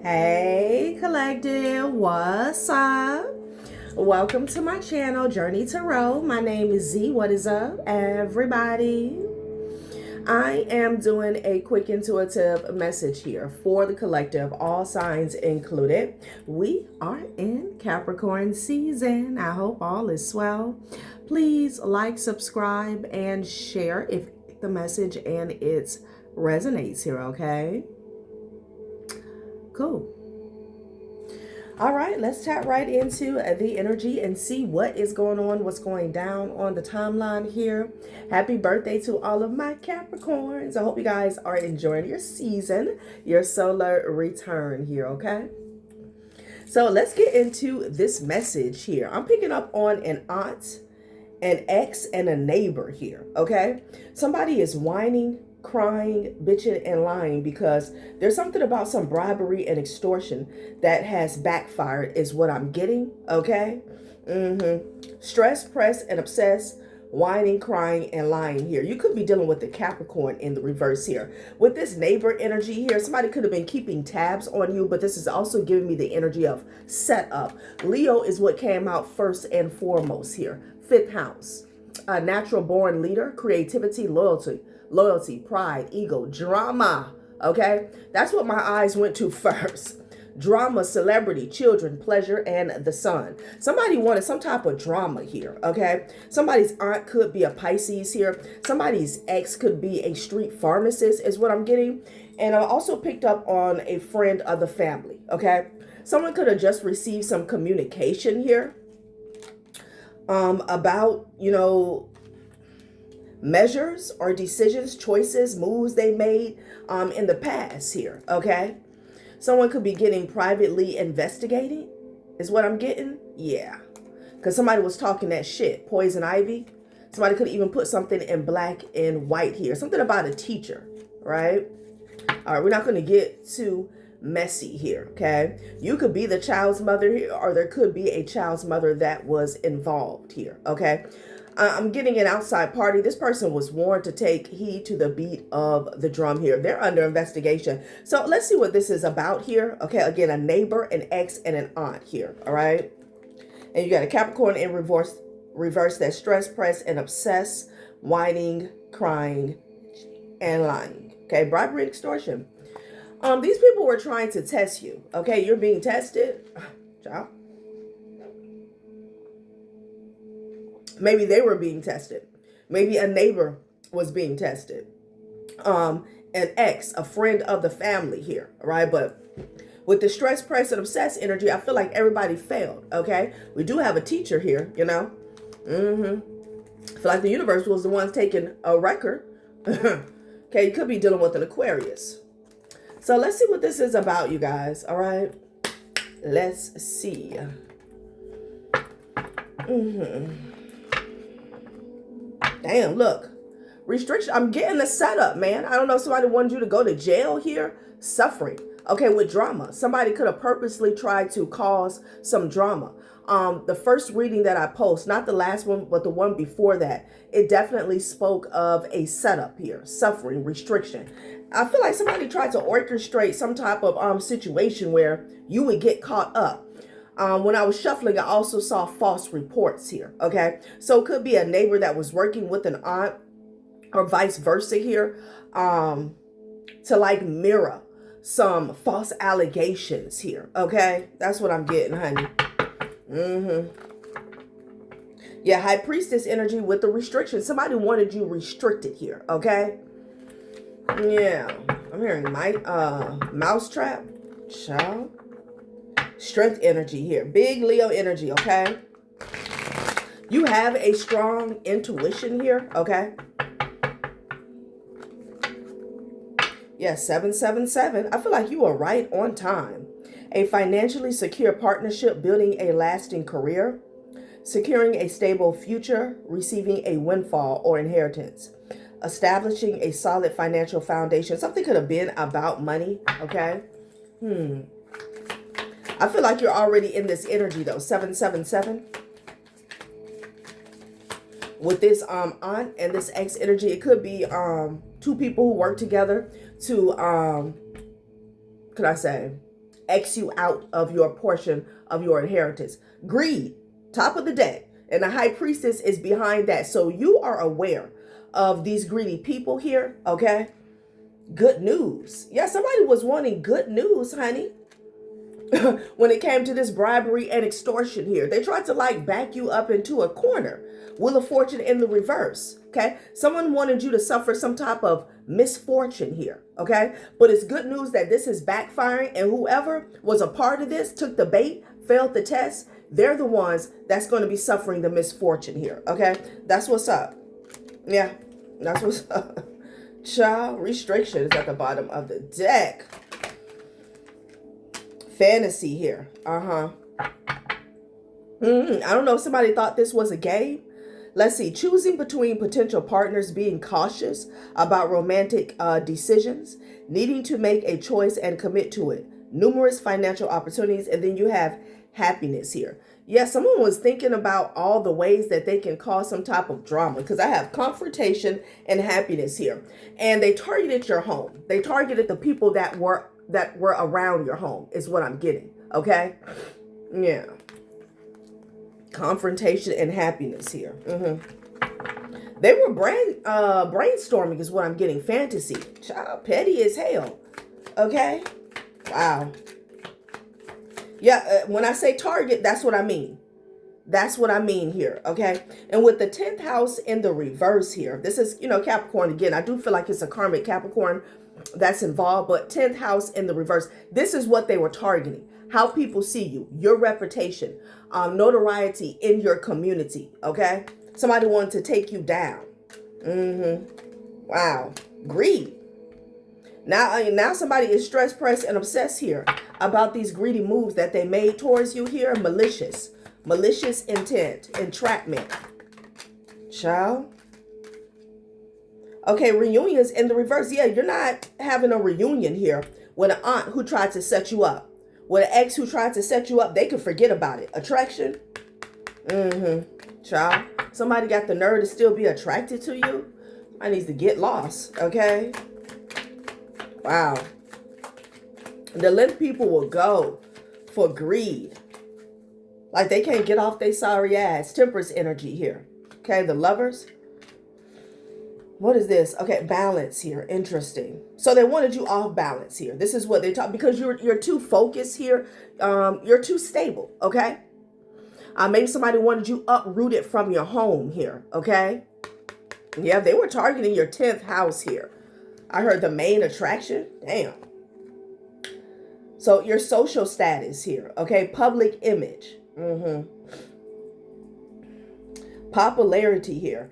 Hey collective, what's up? Welcome to my channel, Journey Tarot. My name is Z. What is up, everybody? I am doing a quick intuitive message here for the collective, all signs included. We are in Capricorn season. I hope all is well. Please like, subscribe, and share if the message and it resonates here, okay? Cool. All right, let's tap right into the energy and see what is going on, what's going down on the timeline here. Happy birthday to all of my Capricorns. I hope you guys are enjoying your season, your solar return here, okay? So let's get into this message here. I'm picking up on an aunt, an ex, and a neighbor here, okay? Somebody is whining, crying, bitching, and lying because there's something about some bribery and extortion that has backfired is what I'm getting, okay? Stress, press, and obsess, whining, crying, and lying here. You could be dealing with the Capricorn in the reverse here. With this neighbor energy here, somebody could have been keeping tabs on you, but this is also giving me the energy of setup. Leo is what came out first and foremost here. Fifth house, a natural born leader, creativity, loyalty, pride, ego, drama, okay? That's what my eyes went to first. Drama, celebrity, children, pleasure, and the sun. Somebody wanted some type of drama here, okay? Somebody's aunt could be a Pisces here. Somebody's ex could be a street pharmacist is what I'm getting. And I also picked up on a friend of the family, okay? Someone could have just received some communication here about, measures or decisions, choices, moves they made in the past here, okay? Someone could be getting privately investigated, is what I'm getting. Yeah, because somebody was talking that shit, poison ivy. Somebody could even put something in black and white here, something about a teacher, right? All right, we're not going to get too messy here, okay? You could be the child's mother here, or there could be a child's mother that was involved here, okay? I'm getting an outside party. This person was warned to take heed to the beat of the drum here. They're under investigation. So let's see what this is about here. Okay, again, a neighbor, an ex, and an aunt here, all right? And you got a Capricorn in reverse that's stress, press, and obsess, whining, crying, and lying. Okay, bribery and extortion. These people were trying to test you. Okay, you're being tested. Child. Maybe they were being tested. Maybe a neighbor was being tested. An ex, a friend of the family here, right? But with the stress, press, and obsess energy, I feel like everybody failed, okay? We do have a teacher here, I feel like the universe was the ones taking a record. Okay, you could be dealing with an Aquarius. So let's see what this is about, you guys, all right? Let's see. Damn, look. Restriction. I'm getting the setup, man. I don't know if somebody wanted you to go to jail here. Suffering. Okay, with drama. Somebody could have purposely tried to cause some drama. The first reading that I post, not the last one, but the one before that, it definitely spoke of a setup here. Suffering, restriction. I feel like somebody tried to orchestrate some type of situation where you would get caught up. When I was shuffling, I also saw false reports here, okay? So it could be a neighbor that was working with an aunt or vice versa here to like mirror some false allegations here, okay? That's what I'm getting, honey. Yeah, High Priestess energy with the restriction. Somebody wanted you restricted here, okay? Yeah, I'm hearing my mousetrap, child. Strength energy here. Big Leo energy, okay? You have a strong intuition here, okay? Yeah, 777. I feel like you are right on time. A financially secure partnership, building a lasting career, securing a stable future, receiving a windfall or inheritance, establishing a solid financial foundation. Something could have been about money, okay? I feel like you're already in this energy though. 777. With this aunt and this ex energy, it could be two people who work together to could I say X you out of your portion of your inheritance. Greed, top of the deck. And the high priestess is behind that. So you are aware of these greedy people here, okay? Good news. Yeah, somebody was wanting good news, honey. When it came to this bribery and extortion here, they tried to like back you up into a corner. Wheel of Fortune in the reverse, okay? Someone wanted you to suffer some type of misfortune here, okay? But it's good news that this is backfiring, and whoever was a part of this, took the bait, failed the test, they're the ones that's going to be suffering the misfortune here, okay? That's what's up. Yeah, that's what's up. Child, restriction is at the bottom of the deck. Fantasy here. I don't know if somebody thought this was a game. Let's see. Choosing between potential partners, being cautious about romantic decisions, needing to make a choice and commit to it. Numerous financial opportunities. And then you have happiness here. Yeah, someone was thinking about all the ways that they can cause some type of drama, because I have confrontation and happiness here. And they targeted your home. They targeted the people that were around your home is what I'm getting. Okay. Yeah. Confrontation and happiness here. They were brainstorming is what I'm getting. Fantasy. Child, petty as hell. Okay. Wow. Yeah. When I say target, that's what I mean. That's what I mean here. Okay. And with the 10th house in the reverse here, this is, Capricorn again. I do feel like it's a karmic Capricorn that's involved, but 10th house in the reverse. This is what they were targeting. How people see you, your reputation, notoriety in your community. Okay. Somebody wanted to take you down. Wow. Greed. Now somebody is stressed, pressed, and obsessed here about these greedy moves that they made towards you here. Malicious intent, entrapment. Child. Okay, reunions in the reverse. Yeah, you're not having a reunion here with an aunt who tried to set you up. With an ex who tried to set you up, they can forget about it. Attraction. Child. Somebody got the nerve to still be attracted to you. I need to get lost, okay? Wow. The length people will go for greed. Like they can't get off their sorry ass. Temperance energy here. Okay, the Lovers. What is this? Okay, balance here. Interesting. So they wanted you off balance here. This is what they talk, because you're too focused here. You're too stable, okay? Maybe somebody wanted you uprooted from your home here, okay? Yeah, they were targeting your 10th house here. I heard the main attraction. Damn. So your social status here, okay? Public image. Popularity here.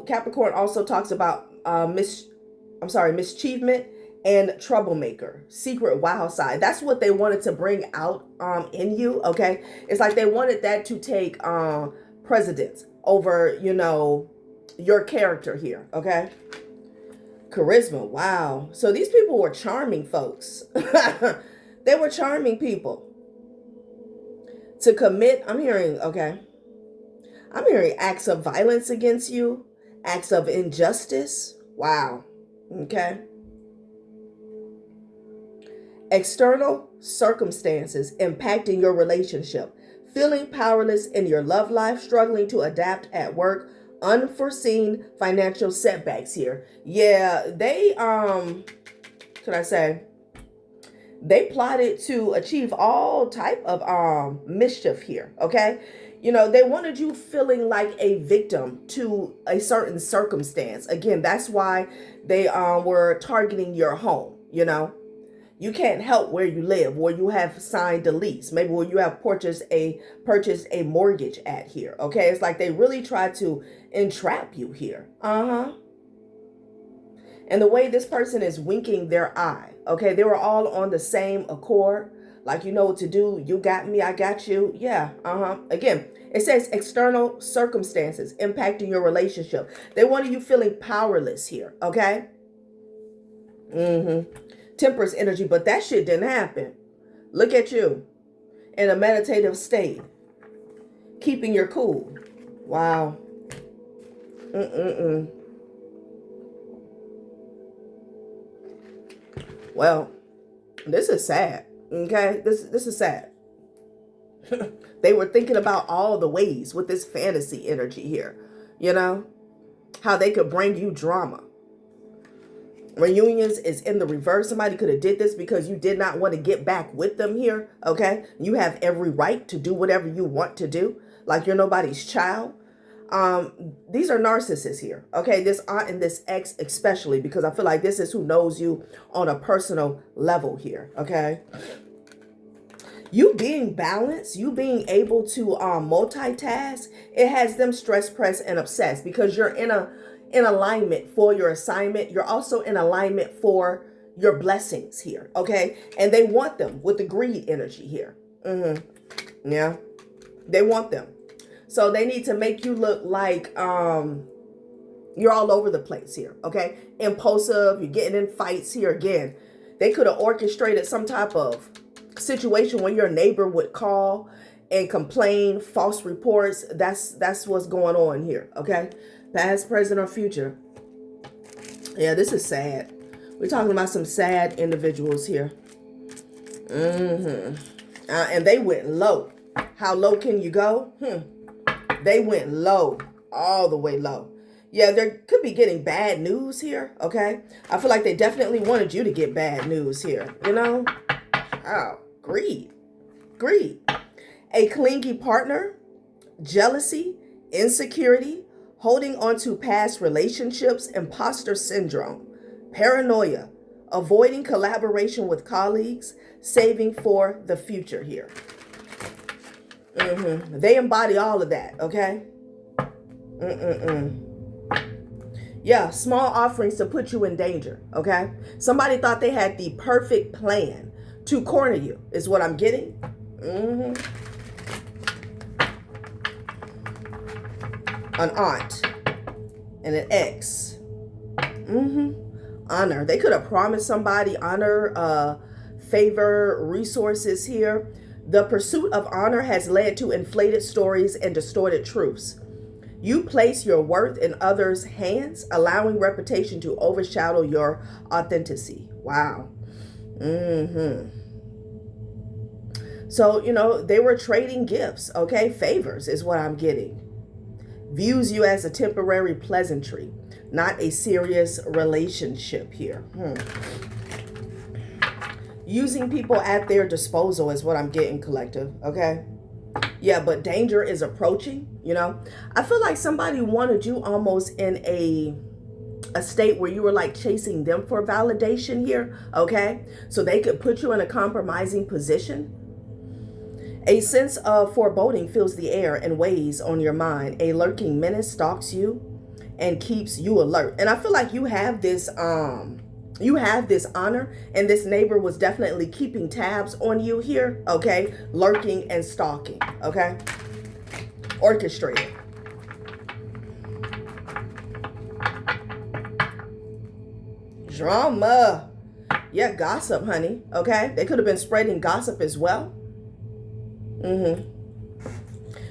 Capricorn also talks about mischievement and troublemaker, secret wild side. That's what they wanted to bring out in you, okay? It's like they wanted that to take precedence over, your character here, okay? Charisma, wow. So these people were charming folks. They were charming people. To commit, I'm hearing acts of violence against you, acts of injustice. Wow. Okay. External circumstances impacting your relationship. Feeling powerless in your love life, struggling to adapt at work, unforeseen financial setbacks here. Yeah, they they plotted to achieve all type of mischief here, okay? They wanted you feeling like a victim to a certain circumstance. Again, that's why they were targeting your home, You can't help where you live, where you have signed a lease, maybe where you have purchased a mortgage at here, okay? It's like they really tried to entrap you here. And the way this person is winking their eye, okay? They were all on the same accord. Like, you know what to do. You got me, I got you. Yeah, Again, it says external circumstances impacting your relationship. They wanted you feeling powerless here, okay? Temperance energy, but that shit didn't happen. Look at you in a meditative state, keeping your cool. Wow. Well, this is sad. Okay, this is sad. They were thinking about all the ways with this fantasy energy here, you know, how they could bring you drama. Reunions is in the reverse. Somebody could have did this because you did not want to get back with them here. Okay, you have every right to do whatever you want to do, like you're nobody's child. These are narcissists here. Okay, this aunt and this ex especially, because I feel like this is who knows you on a personal level here. Okay, you being balanced, you being able to multitask, it has them stressed, pressed, and obsessed because you're in alignment for your assignment. You're also in alignment for your blessings here, okay? And they want them with the greed energy here. Yeah, they want them. So they need to make you look like you're all over the place here, okay? Impulsive, you're getting in fights here again. They could have orchestrated some type of situation where your neighbor would call and complain, false reports. That's what's going on here, okay? Past, present, or future. Yeah, this is sad. We're talking about some sad individuals here. And they went low. How low can you go? They went low, all the way low. Yeah, there could be getting bad news here, okay? I feel like they definitely wanted you to get bad news here, you know? Oh, greed. Greed. A clingy partner, jealousy, insecurity, holding on to past relationships, imposter syndrome, paranoia, avoiding collaboration with colleagues, saving for the future here. They embody all of that, okay? Yeah, small offerings to put you in danger, okay? Somebody thought they had the perfect plan to corner you, is what I'm getting. An aunt and an ex. Honor. They could have promised somebody honor, favor, resources here. The pursuit of honor has led to inflated stories and distorted truths. You place your worth in others' hands, allowing reputation to overshadow your authenticity. Wow. So, you know, they were trading gifts, okay? Favors is what I'm getting. Views you as a temporary pleasantry, not a serious relationship here. Using people at their disposal is what I'm getting, collective, okay? Yeah, but danger is approaching, you know? I feel like somebody wanted you almost in a state where you were like chasing them for validation here, okay? So they could put you in a compromising position. A sense of foreboding fills the air and weighs on your mind. A lurking menace stalks you and keeps you alert. And I feel like you have this honor, and this neighbor was definitely keeping tabs on you here, okay? Lurking and stalking, okay? Orchestrated. Drama. Yeah, gossip, honey, okay? They could have been spreading gossip as well.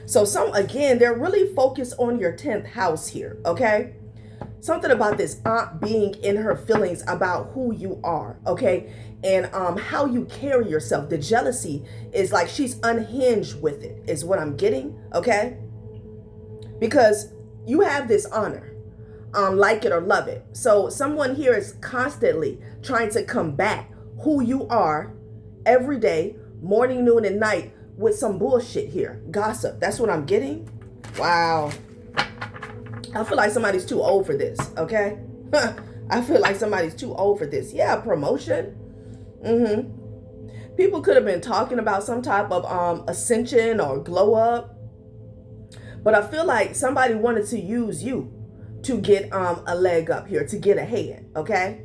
So again, they're really focused on your 10th house here, okay? Something about this aunt being in her feelings about who you are, okay? And how you carry yourself. The jealousy is like she's unhinged with it, is what I'm getting, okay? Because you have this honor, like it or love it. So someone here is constantly trying to combat who you are every day, morning, noon, and night, with some bullshit here. Gossip. That's what I'm getting. Wow. I feel like somebody's too old for this, okay? I feel like somebody's too old for this. Yeah, promotion. People could have been talking about some type of ascension or glow up. But I feel like somebody wanted to use you to get a leg up here, to get ahead, okay?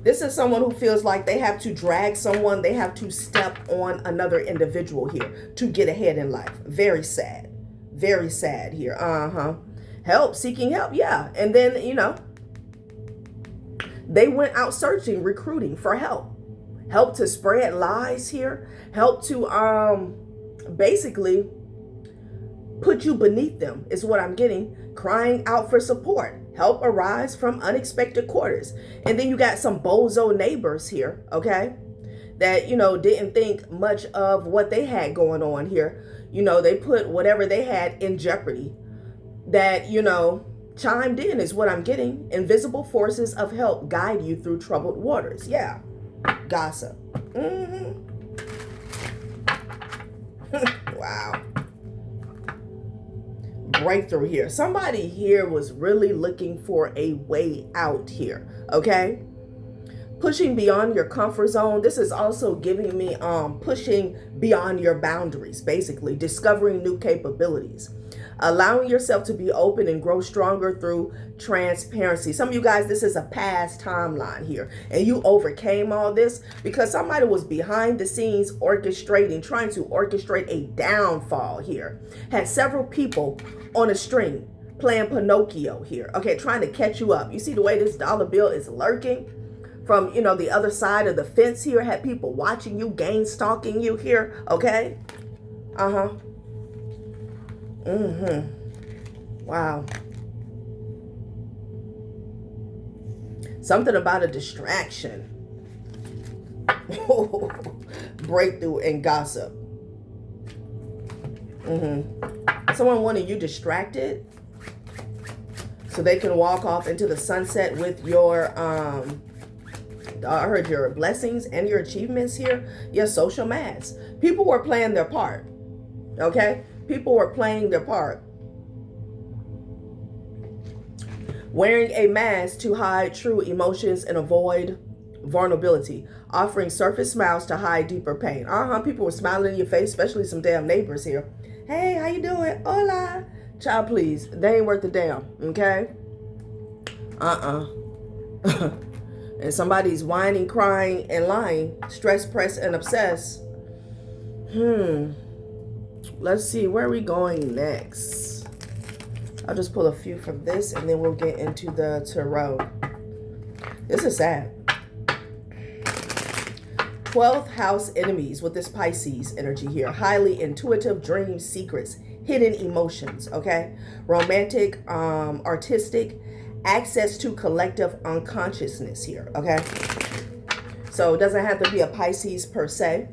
This is someone who feels like they have to drag someone, they have to step on another individual here to get ahead in life. Very sad. Very sad here. Help, seeking help, yeah. And then, you know, they went out searching, recruiting for help. Help to spread lies here. Help to basically put you beneath them is what I'm getting. Crying out for support. Help arise from unexpected quarters. And then you got some bozo neighbors here, okay? that, you know, didn't think much of what they had going on here. You know, they put whatever they had in jeopardy. That, you know, chimed in is what I'm getting. Invisible forces of help guide you through troubled waters. Yeah. Gossip. Wow. Breakthrough here. Somebody here was really looking for a way out here. Okay. Pushing beyond your comfort zone. This is also giving me pushing beyond your boundaries, basically discovering new capabilities, allowing yourself to be open and grow stronger through transparency. Some of you guys, this is a past timeline here, and you overcame all this because somebody was behind the scenes orchestrating, trying to orchestrate a downfall here. Had several people on a string playing Pinocchio here, okay, trying to catch you up. You see the way this dollar bill is lurking from, you know, the other side of the fence here. Had people watching you, Gangstalking you here, okay? Wow. Something about a distraction. Breakthrough and gossip. Someone wanted you distracted so they can walk off into the sunset with your I heard your blessings and your achievements here. Your social mass. People were playing their part. Okay? People were playing their part. Wearing a mask to hide true emotions and avoid vulnerability. Offering surface smiles to hide deeper pain. People were smiling in your face, especially some damn neighbors here. Hey, how you doing? Hola. Child, please. They ain't worth a damn. Okay? And somebody's whining, crying, and lying. Stressed, pressed, and obsessed. Let's see, where are we going next? I'll just pull a few from this and then we'll get into the tarot. This is sad. 12th house enemies with this Pisces energy here. Highly intuitive dreams, secrets, hidden emotions, okay? Romantic, artistic, access to collective unconsciousness here, okay? So it doesn't have to be a Pisces per se,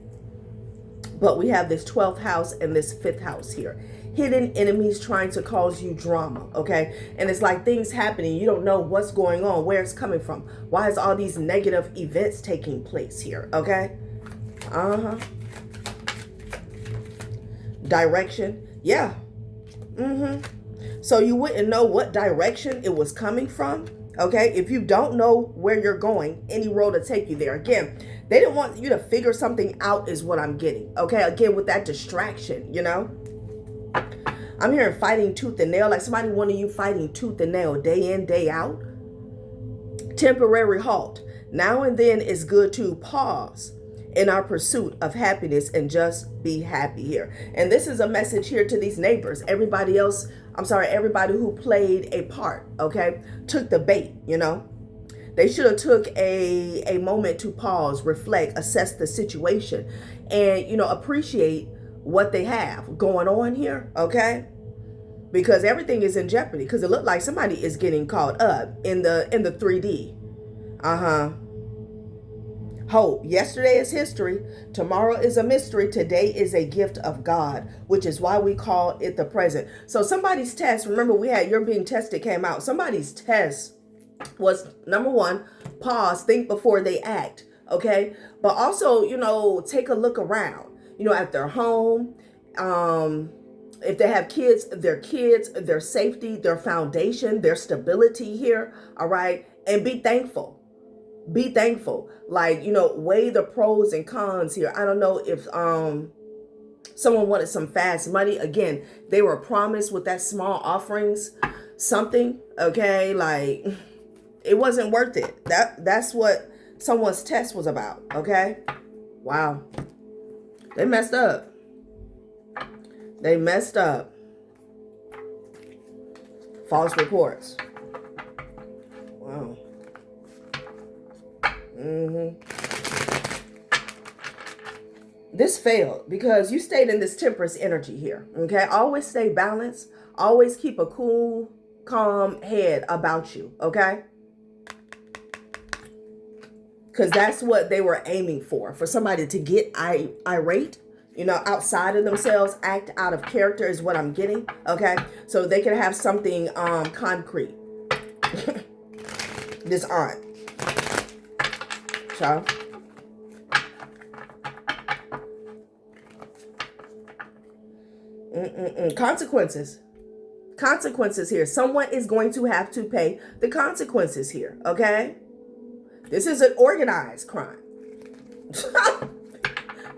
but we have this 12th house and this 5th house here. Hidden enemies trying to cause you drama, okay? And it's like things happening. You don't know what's going on, where it's coming from. Why is all these negative events taking place here, okay? Direction. Yeah. So you wouldn't know what direction it was coming from, okay? If you don't know where you're going, any road to take you there. Again, they didn't want you to figure something out is what I'm getting, okay? Again, with that distraction, you know? I'm hearing fighting tooth and nail, like somebody wanted you fighting tooth and nail day in, day out. Temporary halt. Now and then it's good to pause in our pursuit of happiness and just be happy here. And this is a message here to these neighbors. Everybody else, everybody who played a part, okay, took the bait, you know. They should have took a moment to pause, reflect, assess the situation, and, you know, appreciate what they have going on here, okay? Because everything is in jeopardy. Because it looked like somebody is getting caught up in the 3D. Hope. Yesterday is history. Tomorrow is a mystery. Today is a gift of God, which is why we call it the present. So somebody's test, remember we had You're Being Tested came out. Somebody's test was, number one, pause, think before they act, okay? But also, you know, take a look around, you know, at their home, if they have kids, their safety, their foundation, their stability here, all right? And be thankful. Be thankful. Like, you know, weigh the pros and cons here. I don't know if someone wanted some fast money. Again, they were promised with that small offerings something, okay? Like, it wasn't worth it. That's what someone's test was about, okay? Wow. They messed up. They messed up. False reports. Wow. This failed because you stayed in this temperance energy here, okay? Always stay balanced. Always keep a cool, calm head about you, okay? because that's what they were aiming for somebody to get irate, you know, outside of themselves, act out of character is what I'm getting, okay? So they can have something concrete. This aunt. Child. Consequences. Consequences here. Someone is going to have to pay the consequences here, okay? This is an organized crime.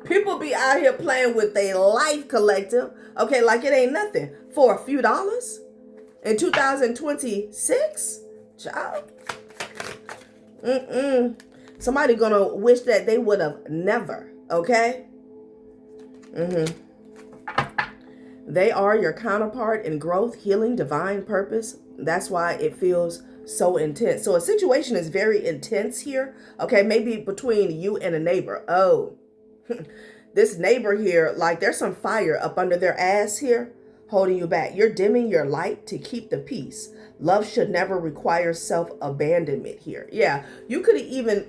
People be out here playing with their life, collective, okay, like it ain't nothing for a few dollars in 2026, child. Somebody gonna wish that they would have never, okay? They are your counterpart in growth, healing, divine purpose. That's why it feels so intense. So a situation is very intense here. Okay, maybe between you and a neighbor. Oh, this neighbor here, like there's some fire up under their ass here, holding you back. You're dimming your light to keep the peace. Love should never require self-abandonment here. Yeah, you could even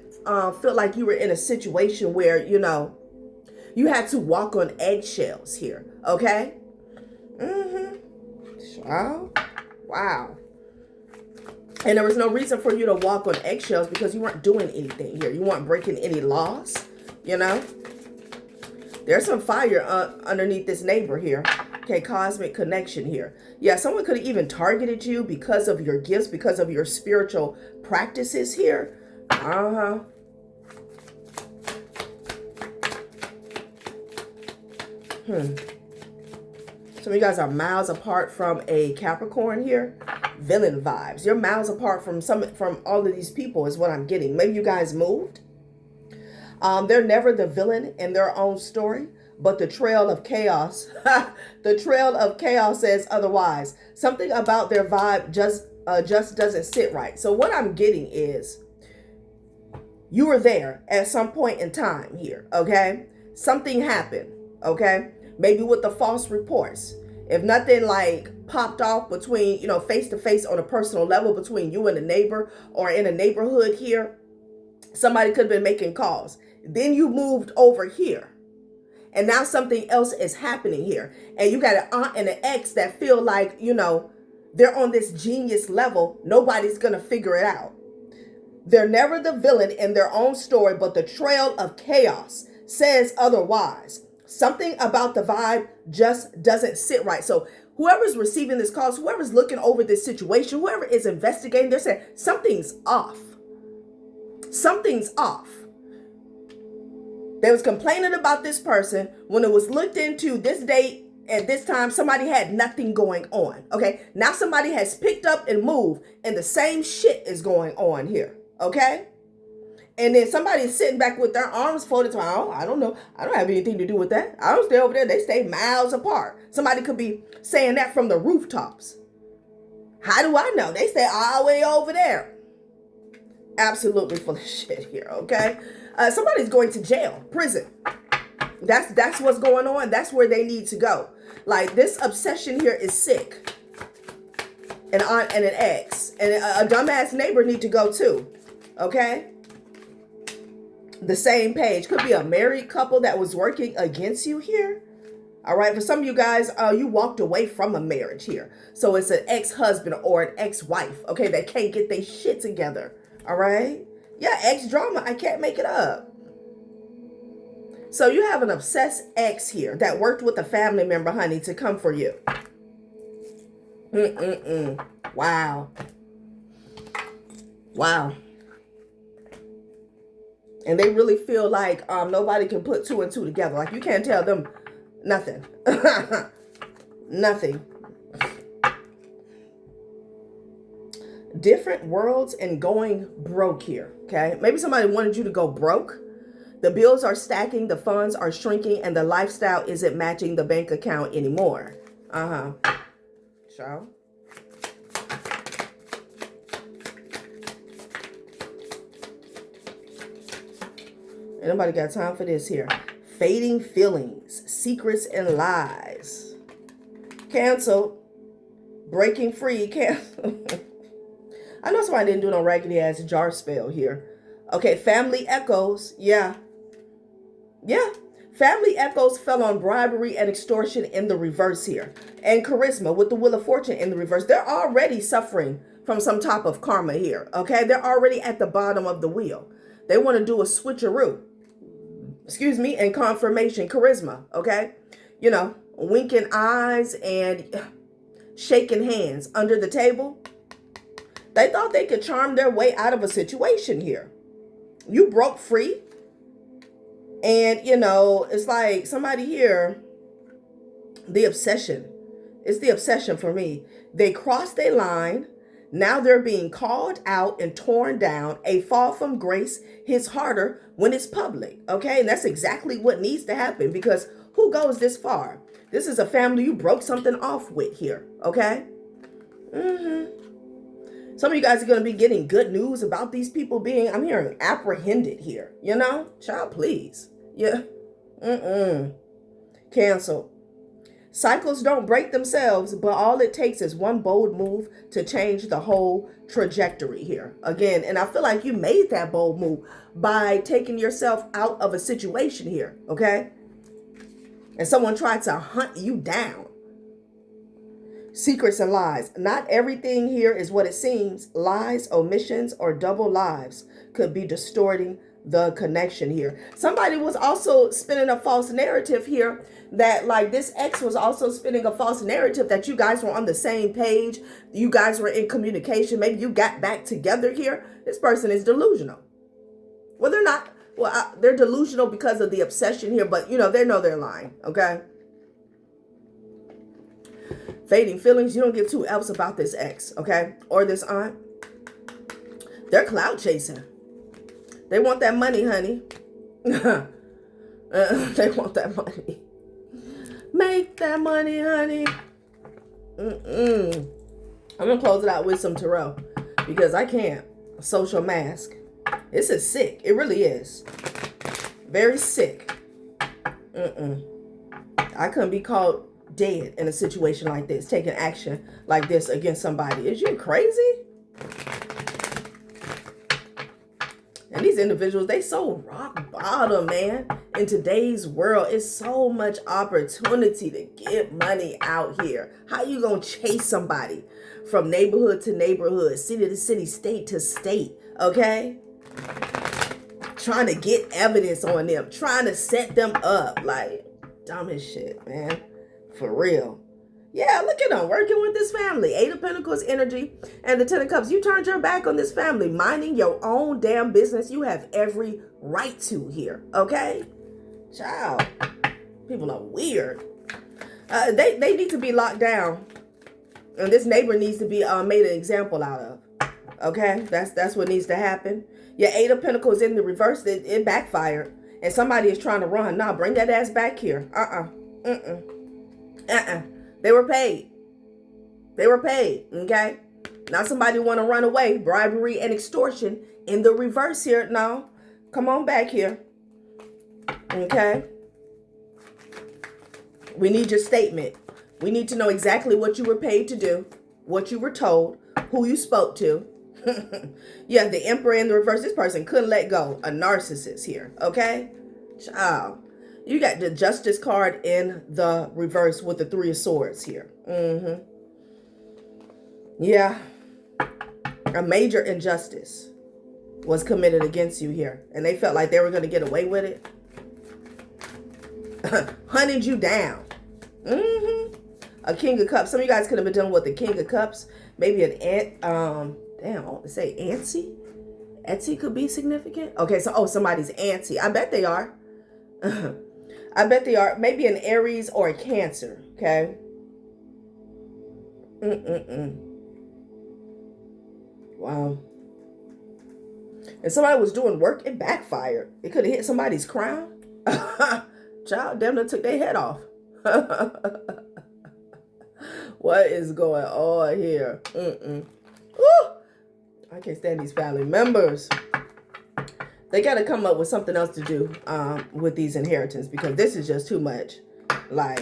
feel like you were in a situation where, you know, you had to walk on eggshells here. Okay. Wow. And there was no reason for you to walk on eggshells because you weren't doing anything here. You weren't breaking any laws, you know. There's some fire underneath this neighbor here. Okay, cosmic connection here. Yeah, someone could have even targeted you because of your gifts, because of your spiritual practices here. Some of you guys are miles apart from a Capricorn here. Villain vibes. You're miles apart from all of these people is what I'm getting. Maybe you guys moved. They're never the villain in their own story, but the trail of chaos. The trail of chaos says otherwise. Something about their vibe just doesn't sit right. So what I'm getting is you were there at some point in time here, okay? Something happened, okay? Maybe with the false reports. If nothing like popped off between, you know, face to face on a personal level between you and a neighbor or in a neighborhood here, somebody could have been making calls. Then you moved over here. And now something else is happening here. And you got an aunt and an ex that feel like, you know, they're on this genius level. Nobody's going to figure it out. They're never the villain in their own story, but the trail of chaos says otherwise. Something about the vibe just doesn't sit right. So whoever's receiving this call, whoever's looking over this situation, whoever is investigating, they're saying something's off. Something's off. They was complaining about this person. When it was looked into this date at this time, somebody had nothing going on. Okay. Now somebody has picked up and moved and the same shit is going on here. Okay. And then somebody's sitting back with their arms folded. Oh, I don't know. I don't have anything to do with that. I don't stay over there. They stay miles apart. Somebody could be saying that from the rooftops. How do I know? They stay all the way over there. Absolutely full of shit here, okay? Somebody's going to jail, prison. That's what's going on. That's where they need to go. Like, this obsession here is sick. An aunt and an ex. And a dumbass neighbor need to go too, okay? The same page. Could be a married couple that was working against you here. All right. For some of you guys, you walked away from a marriage here. So it's an ex-husband or an ex-wife, okay, that can't get their shit together. All right. Yeah, ex-drama. I can't make it up. So you have an obsessed ex here that worked with a family member, honey, to come for you. Wow. Wow. And they really feel like nobody can put two and two together. Like, you can't tell them nothing. Nothing. Different worlds and going broke here, okay? Maybe somebody wanted you to go broke. The bills are stacking, the funds are shrinking, and the lifestyle isn't matching the bank account anymore. So. Ain't nobody got time for this here. Fading feelings, secrets, and lies. Cancel. Breaking free. Cancel. I know somebody didn't do no raggedy ass jar spell here. Okay, family echoes. Yeah. Yeah. Family echoes fell on bribery and extortion in the reverse here. And charisma with the Wheel of Fortune in the reverse. They're already suffering from some type of karma here. Okay, they're already at the bottom of the wheel. They want to do a switcheroo. Excuse me, and confirmation, charisma. Okay, you know, winking eyes and shaking hands under the table. They thought they could charm their way out of a situation here. You broke free. And, you know, it's like somebody here, the obsession. It's the obsession for me. They crossed a line. Now they're being called out and torn down. A fall from grace hits harder when it's public. Okay, and that's exactly what needs to happen, because who goes this far? This is a family you broke something off with here. Okay. Some of you guys are going to be getting good news about these people being, I'm hearing, apprehended here. You know? Child, please. Yeah. Cancel. Cycles don't break themselves, but all it takes is one bold move to change the whole trajectory here. Again, and I feel like you made that bold move by taking yourself out of a situation here. Okay? And someone tried to hunt you down. Secrets and lies. Not everything here is what it seems. Lies, omissions, or double lives could be distorting the connection here. Somebody was also spinning a false narrative here that, like, this ex was also spinning a false narrative that you guys were on the same page. You guys were in communication. Maybe you got back together here. This person is delusional. Well, they're not. Well, they're delusional because of the obsession here, but, you know, they know they're lying. Okay. Fading feelings. You don't give two F's about this ex, okay? Or this aunt. They're cloud chasing. They want that money, honey. They want that money. Make that money, honey. I'm going to close it out with some tarot because I can't. Social mask. This is sick. It really is. Very sick. I couldn't be called dead in a situation like this, taking action like this against somebody. Is you crazy? And these individuals, they so rock bottom, man. In today's world, it's so much opportunity to get money out here. How you gonna chase somebody from neighborhood to neighborhood, city to city, state to state, okay? Trying to get evidence on them, trying to set them up. Like, dumb as shit, man. For real. Yeah, look at them working with this family. 8 of Pentacles energy and the 10 of Cups. You turned your back on this family, minding your own damn business. You have every right to here. Okay? Child. People are weird. They need to be locked down. And this neighbor needs to be made an example out of. Okay? That's what needs to happen. Yeah, 8 of Pentacles in the reverse. It backfired. And somebody is trying to run. Nah, bring that ass back here. They were paid. They were paid, okay? Now somebody want to run away. Bribery and extortion in the reverse here. No, come on back here, okay? We need your statement. We need to know exactly what you were paid to do, what you were told, who you spoke to. Yeah, the Emperor in the reverse. This person couldn't let go. A narcissist here, okay? Child. You got the Justice card in the reverse with the 3 of Swords here. Yeah. A major injustice was committed against you here. And they felt like they were going to get away with it. Hunted you down. A King of Cups. Some of you guys could have been dealing with the King of Cups. Maybe an damn, I want to say auntie. Etsy could be significant. Okay, so, somebody's auntie. I bet they are. I bet they are. Maybe an Aries or a Cancer, okay? Wow. And somebody was doing work, it backfired. It could have hit somebody's crown. Child, damn, they took their head off. What is going on here? Woo! I can't stand these family members. They got to come up with something else to do with these inheritance, because this is just too much. Like,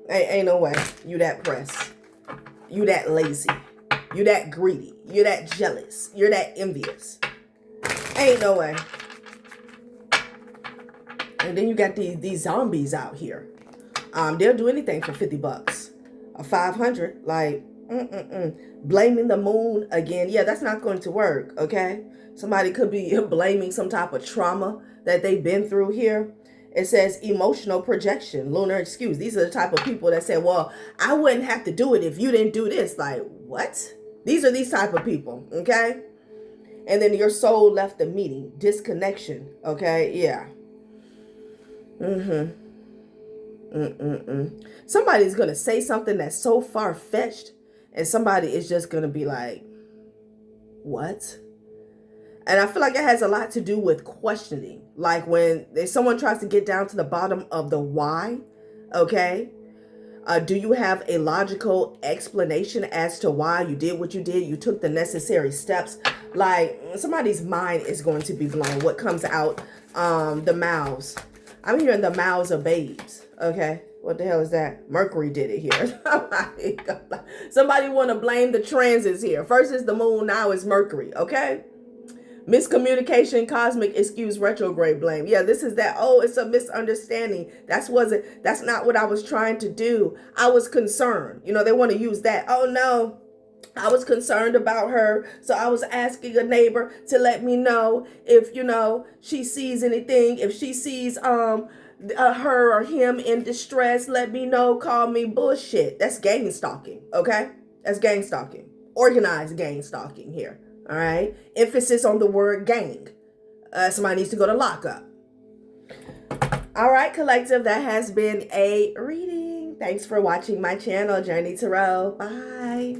ain't no way. You that pressed. You that lazy. You that greedy. You're that jealous. You're that envious. Ain't no way. And then you got these zombies out here. They'll do anything for 50 bucks. Or 500. Like, blaming the moon again. Yeah, that's not going to work, okay? Somebody could be blaming some type of trauma that they've been through here. It says emotional projection, lunar excuse. These are the type of people that say, well, I wouldn't have to do it if you didn't do this. Like, what? These are these type of people, okay? And then your soul left the meeting. Disconnection, okay? Yeah. Somebody's going to say something that's so far-fetched, and somebody is just going to be like, what? And I feel like it has a lot to do with questioning. Like when someone tries to get down to the bottom of the why, okay? Do you have a logical explanation as to why you did what you did? You took the necessary steps. Like somebody's mind is going to be blown. What comes out the mouths? I'm hearing the mouths of babes, okay? What the hell is that? Mercury did it here. Somebody want to blame the transits here. First is the moon, now it's Mercury, okay? Miscommunication, cosmic excuse, retrograde blame. Yeah, this is that. Oh, it's a misunderstanding. That's not what I was trying to do. I was concerned. You know, they want to use that. Oh no, I was concerned about her. So I was asking a neighbor to let me know if, you know, she sees anything. If she sees her or him in distress, let me know. Call me. Bullshit. That's gang stalking. Okay, that's gang stalking. Organized gang stalking here. All right. Emphasis on the word gang. Somebody needs to go to lockup. All right, collective. That has been a reading. Thanks for watching my channel, Journey Tarot. Bye.